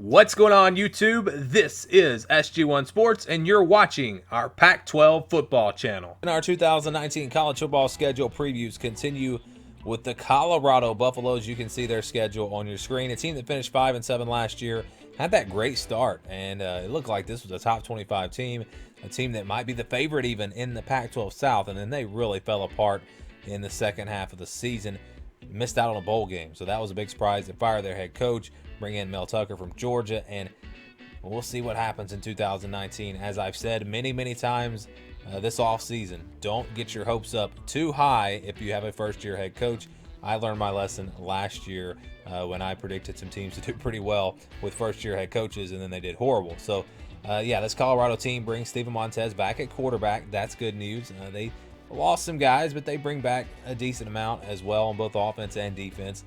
What's going on, YouTube? This is SG1 Sports, and you're watching our Pac-12 football channel. And our 2019 college football schedule previews continue with the Colorado Buffaloes. You can see their schedule on your screen. A team that finished 5-7 last year, had that great start, and it looked like this was a top 25 team, a team that might be the favorite even in the Pac-12 South, and then they really fell apart in the second half of the season. Missed out on a bowl game, so that was a big surprise. They fired their head coach, bring in Mel Tucker from Georgia, and we'll see what happens in 2019. As I've said many times this offseason, don't get your hopes up too high if you have a first-year head coach. I learned my lesson last year when I predicted some teams to do pretty well with first-year head coaches, and then they did horrible. So, yeah, this Colorado team brings Steven Montez back at quarterback. That's good news. They lost some guys, but they bring back a decent amount as well on both offense and defense.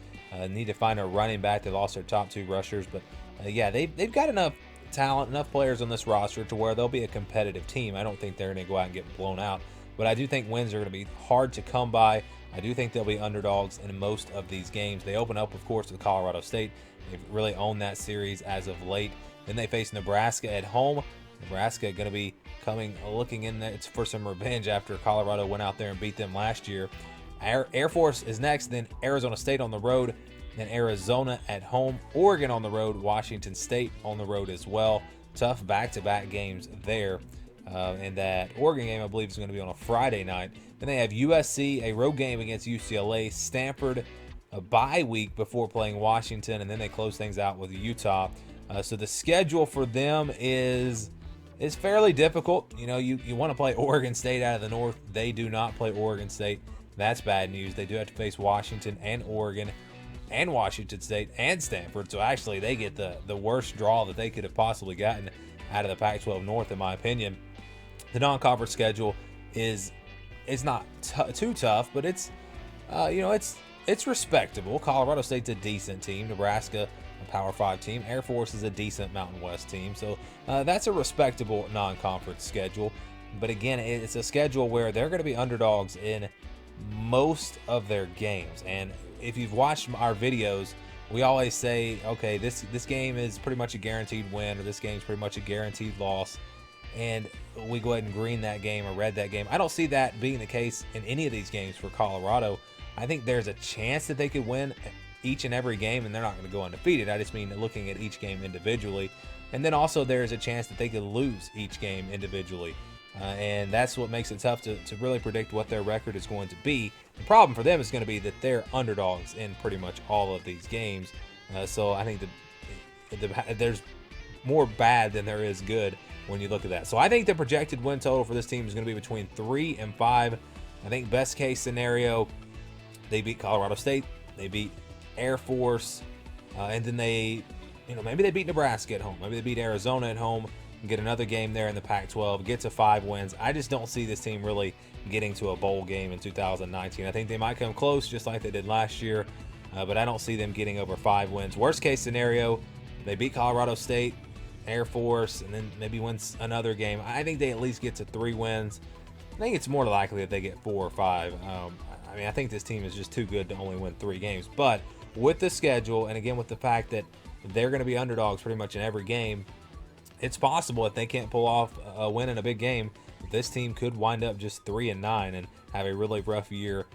Need to find a running back. They lost their top two rushers, but yeah, they've got enough talent, enough players on this roster to where they'll be a competitive team. I don't think they're going to go out and get blown out, but I do think wins are going to be hard to come by. I do think they'll be underdogs in most of these games. They open up, of course, with Colorado State. They've really owned that series as of late. Then they face Nebraska at home. Nebraska going to be looking in there for some revenge after Colorado went out there and beat them last year. Air Force is next, then Arizona State on the road, then Arizona at home, Oregon on the road, Washington State on the road as well. Tough back-to-back games there. And that Oregon game, I believe, is going to be on a Friday night. Then they have USC, a road game against UCLA, Stanford, a bye week before playing Washington, and then they close things out with Utah. So the schedule for them is fairly difficult. You know, you want to play Oregon State out of the North. They do not play Oregon State. That's bad news. They do have to face Washington and Oregon and Washington State and Stanford. So actually they get the worst draw that they could have possibly gotten out of the Pac-12 North, in my opinion. The non-conference schedule is not too tough, but it's it's respectable. Colorado State's a decent team. Nebraska, a Power 5 team. Air Force is a decent Mountain West team. So that's a respectable non-conference schedule. But again, it's a schedule where they're going to be underdogs in most of their games. And if you've watched our videos, we always say, okay, this game is pretty much a guaranteed win, or this game is pretty much a guaranteed loss. And we go ahead and green that game or red that game. I don't see that being the case in any of these games for Colorado. I think there's a chance that they could win each and every game, and they're not going to go undefeated. I just mean looking at each game individually. And then also there's a chance that they could lose each game individually. And that's what makes it tough to really predict what their record is going to be. The problem for them is going to be that they're underdogs in pretty much all of these games. So I think there's more bad than there is good when you look at that. So I think the projected win total for this team is going to be between 3 and 5. I think best case scenario, they beat Colorado State, they beat Air Force, and then maybe they beat Nebraska at home. Maybe they beat Arizona at home and get another game there in the Pac-12, get to 5 wins. I just don't see this team really getting to a bowl game in 2019. I think they might come close just like they did last year, but I don't see them getting over 5 wins. Worst case scenario, they beat Colorado State, Air Force, and then maybe wins another game. I think they at least get to 3 wins. I think it's more likely that they get 4 or 5. I think this team is just too good to only win 3 games. But with the schedule, and again with the fact that they're going to be underdogs pretty much in every game, it's possible if they can't pull off a win in a big game, this team could wind up just 3-9 and have a really rough year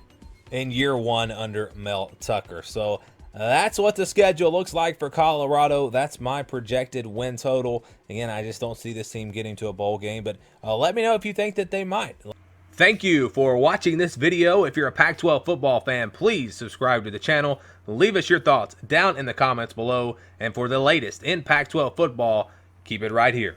in year 1 under Mel Tucker. So that's what the schedule looks like for Colorado. That's my projected win total. Again, I just don't see this team getting to a bowl game, but let me know if you think that they might. Thank you for watching this video. If you're a Pac-12 football fan, please subscribe to the channel. Leave us your thoughts down in the comments below. And for the latest in Pac-12 football, keep it right here.